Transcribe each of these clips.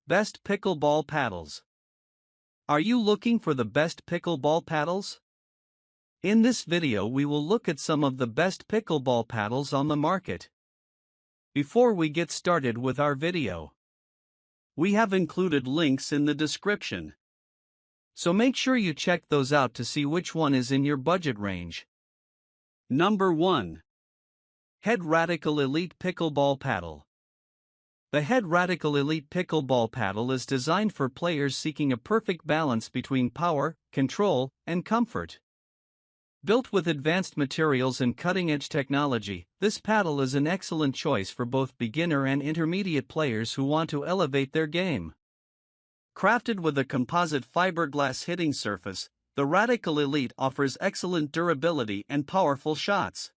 Best Pickleball Paddles. Are you looking for the best pickleball paddles? In this video we will look at some of the best pickleball paddles on the market. Before we get started with our video, we have included links in the description. So make sure you check those out to see which one is in your budget range. Number 1. Head Radical Elite Pickleball Paddle. The Head Radical Elite Pickleball Paddle is designed for players seeking a perfect balance between power, control, and comfort. Built with advanced materials and cutting-edge technology, this paddle is an excellent choice for both beginner and intermediate players who want to elevate their game. Crafted with a composite fiberglass hitting surface, the Radical Elite offers excellent durability and powerful shots.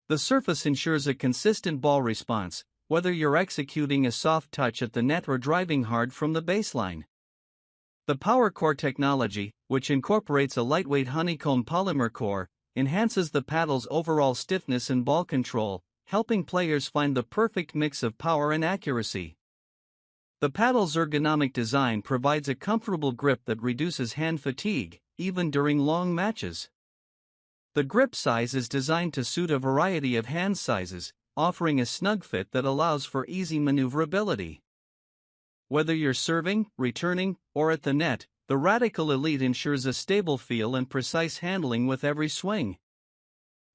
The surface ensures a consistent ball response, whether you're executing a soft touch at the net or driving hard from the baseline. The Power Core technology, which incorporates a lightweight honeycomb polymer core, enhances the paddle's overall stiffness and ball control, helping players find the perfect mix of power and accuracy. The paddle's ergonomic design provides a comfortable grip that reduces hand fatigue, even during long matches. The grip size is designed to suit a variety of hand sizes, offering a snug fit that allows for easy maneuverability. Whether you're serving, returning, or at the net, the Radical Elite ensures a stable feel and precise handling with every swing.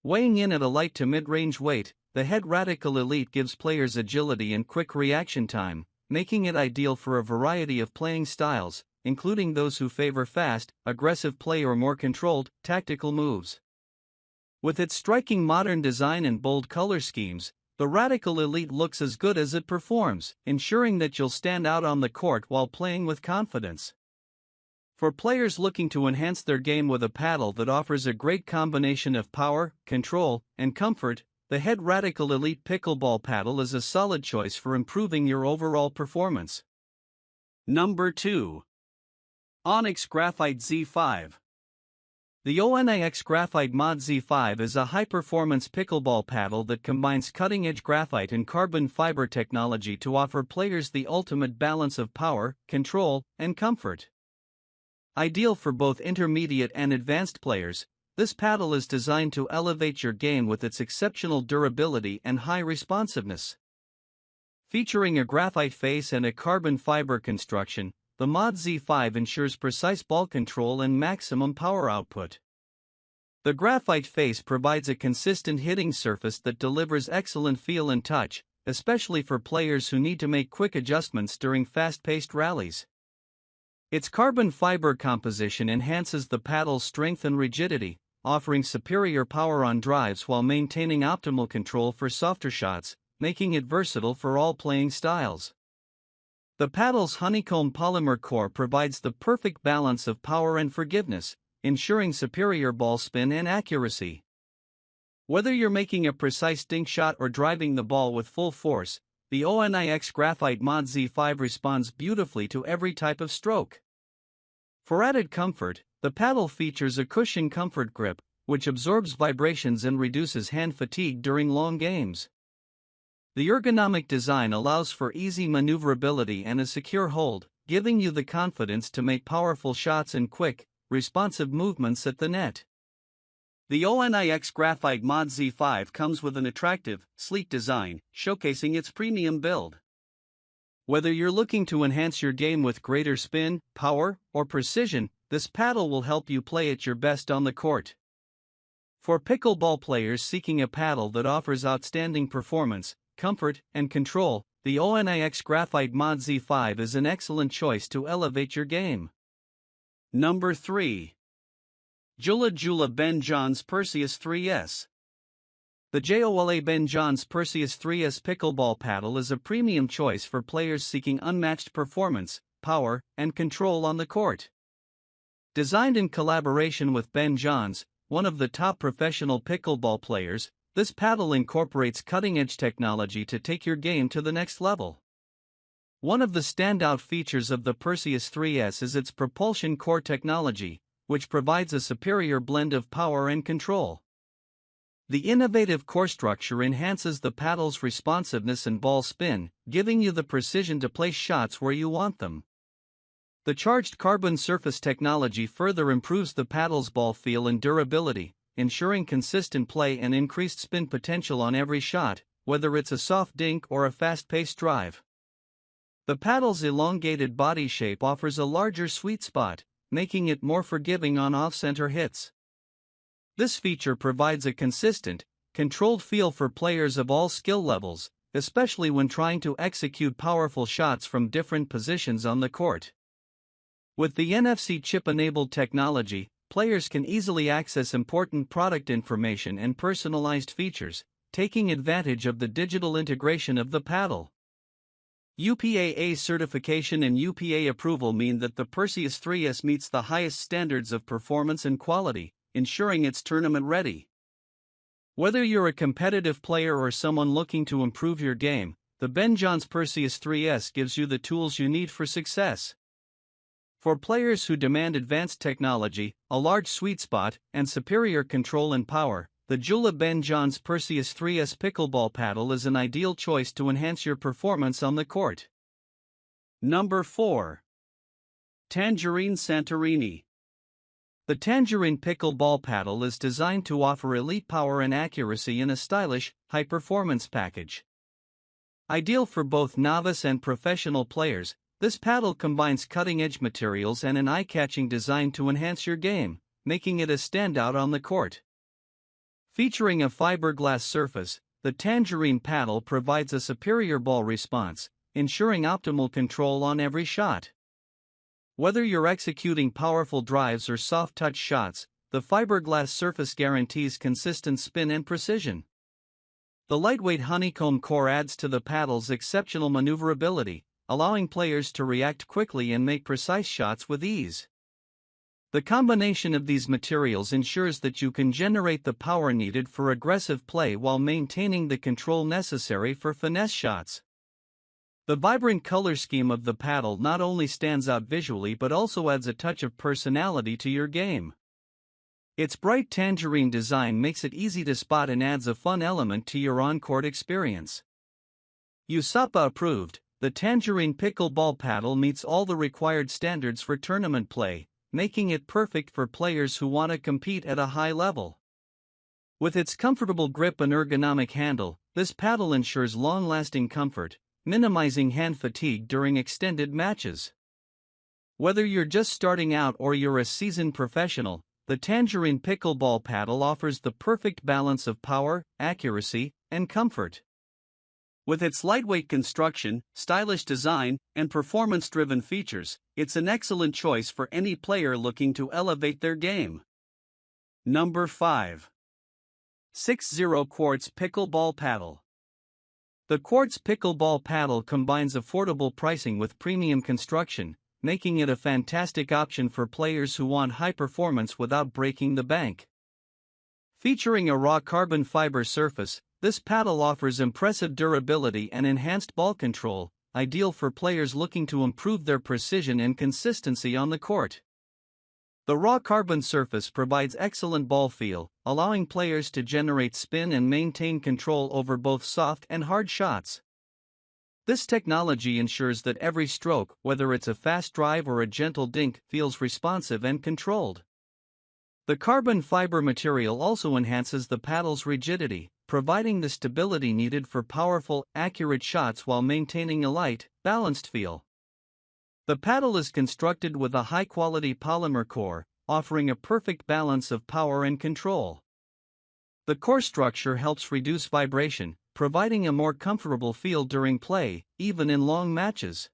Weighing in at a light to mid-range weight, the Head Radical Elite gives players agility and quick reaction time, making it ideal for a variety of playing styles, including those who favor fast, aggressive play or more controlled, tactical moves. With its striking modern design and bold color schemes, the Radical Elite looks as good as it performs, ensuring that you'll stand out on the court while playing with confidence. For players looking to enhance their game with a paddle that offers a great combination of power, control, and comfort, the Head Radical Elite Pickleball Paddle is a solid choice for improving your overall performance. Number 2. Onix Graphite Z5. The Onix Graphite Z5 is a high-performance pickleball paddle that combines cutting-edge graphite and carbon fiber technology to offer players the ultimate balance of power, control, and comfort. Ideal for both intermediate and advanced players, this paddle is designed to elevate your game with its exceptional durability and high responsiveness. Featuring a graphite face and a carbon fiber construction, the Z5 ensures precise ball control and maximum power output. The graphite face provides a consistent hitting surface that delivers excellent feel and touch, especially for players who need to make quick adjustments during fast-paced rallies. Its carbon fiber composition enhances the paddle's strength and rigidity, offering superior power on drives while maintaining optimal control for softer shots, making it versatile for all playing styles. The paddle's honeycomb polymer core provides the perfect balance of power and forgiveness, ensuring superior ball spin and accuracy. Whether you're making a precise dink shot or driving the ball with full force, the Onix Graphite Z5 responds beautifully to every type of stroke. For added comfort, the paddle features a cushion comfort grip, which absorbs vibrations and reduces hand fatigue during long games. The ergonomic design allows for easy maneuverability and a secure hold, giving you the confidence to make powerful shots and quick, responsive movements at the net. The Onix Graphite Z5 comes with an attractive, sleek design, showcasing its premium build. Whether you're looking to enhance your game with greater spin, power, or precision, this paddle will help you play at your best on the court. For pickleball players seeking a paddle that offers outstanding performance, comfort, and control, the Onix Graphite Z5 is an excellent choice to elevate your game. Number 3. JOOLA Ben Johns Perseus 3S. The JOOLA Ben Johns Perseus 3S pickleball paddle is a premium choice for players seeking unmatched performance, power, and control on the court. Designed in collaboration with Ben Johns, one of the top professional pickleball players, this paddle incorporates cutting-edge technology to take your game to the next level. One of the standout features of the Perseus 3S is its propulsion core technology, which provides a superior blend of power and control. The innovative core structure enhances the paddle's responsiveness and ball spin, giving you the precision to place shots where you want them. The charged carbon surface technology further improves the paddle's ball feel and durability, ensuring consistent play and increased spin potential on every shot, whether it's a soft dink or a fast-paced drive. The paddle's elongated body shape offers a larger sweet spot, making it more forgiving on off-center hits. This feature provides a consistent, controlled feel for players of all skill levels, especially when trying to execute powerful shots from different positions on the court. With the NFC chip-enabled technology, players can easily access important product information and personalized features, taking advantage of the digital integration of the paddle. UPAA certification and UPA approval mean that the Perseus 3S meets the highest standards of performance and quality, ensuring it's tournament ready. Whether you're a competitive player or someone looking to improve your game, the Ben Johns Perseus 3S gives you the tools you need for success. For players who demand advanced technology, a large sweet spot, and superior control and power, the JOOLA Ben Johns Perseus 3S pickleball paddle is an ideal choice to enhance your performance on the court. Number 4. Tangerine Santorini. The Tangerine pickleball paddle is designed to offer elite power and accuracy in a stylish, high-performance package. Ideal for both novice and professional players, this paddle combines cutting-edge materials and an eye-catching design to enhance your game, making it a standout on the court. Featuring a fiberglass surface, the Tangerine paddle provides a superior ball response, ensuring optimal control on every shot. Whether you're executing powerful drives or soft-touch shots, the fiberglass surface guarantees consistent spin and precision. The lightweight honeycomb core adds to the paddle's exceptional maneuverability, allowing players to react quickly and make precise shots with ease. The combination of these materials ensures that you can generate the power needed for aggressive play while maintaining the control necessary for finesse shots. The vibrant color scheme of the paddle not only stands out visually but also adds a touch of personality to your game. Its bright tangerine design makes it easy to spot and adds a fun element to your on-court experience. USAPA approved, the Tangerine pickleball paddle meets all the required standards for tournament play, making it perfect for players who want to compete at a high level. With its comfortable grip and ergonomic handle, this paddle ensures long-lasting comfort, minimizing hand fatigue during extended matches. Whether you're just starting out or you're a seasoned professional, the Tangerine pickleball paddle offers the perfect balance of power, accuracy, and comfort. With its lightweight construction, stylish design, and performance-driven features, it's an excellent choice for any player looking to elevate their game. Number 5. 60 Quartz Pickleball Paddle. The Quartz pickleball paddle combines affordable pricing with premium construction, making it a fantastic option for players who want high performance without breaking the bank. Featuring a raw carbon fiber surface, this paddle offers impressive durability and enhanced ball control, ideal for players looking to improve their precision and consistency on the court. The raw carbon surface provides excellent ball feel, allowing players to generate spin and maintain control over both soft and hard shots. This technology ensures that every stroke, whether it's a fast drive or a gentle dink, feels responsive and controlled. The carbon fiber material also enhances the paddle's rigidity, providing the stability needed for powerful, accurate shots while maintaining a light, balanced feel. The paddle is constructed with a high-quality polymer core, offering a perfect balance of power and control. The core structure helps reduce vibration, providing a more comfortable feel during play, even in long matches.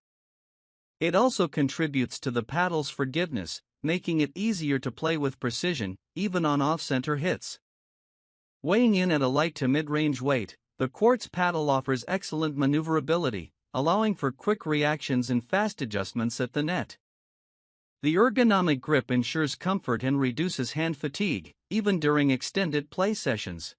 It also contributes to the paddle's forgiveness, making it easier to play with precision, even on off-center hits. Weighing in at a light to mid-range weight, the Quartz paddle offers excellent maneuverability, allowing for quick reactions and fast adjustments at the net. The ergonomic grip ensures comfort and reduces hand fatigue, even during extended play sessions.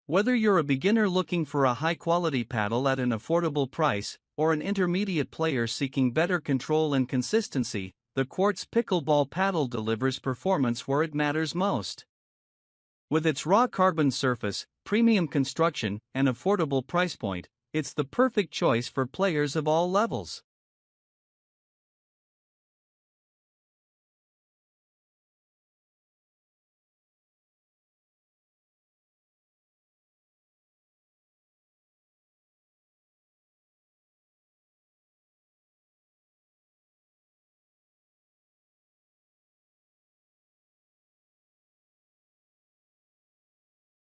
Whether you're a beginner looking for a high-quality paddle at an affordable price, or an intermediate player seeking better control and consistency, the Quartz pickleball paddle delivers performance where it matters most. With its raw carbon surface, premium construction, and affordable price point, it's the perfect choice for players of all levels.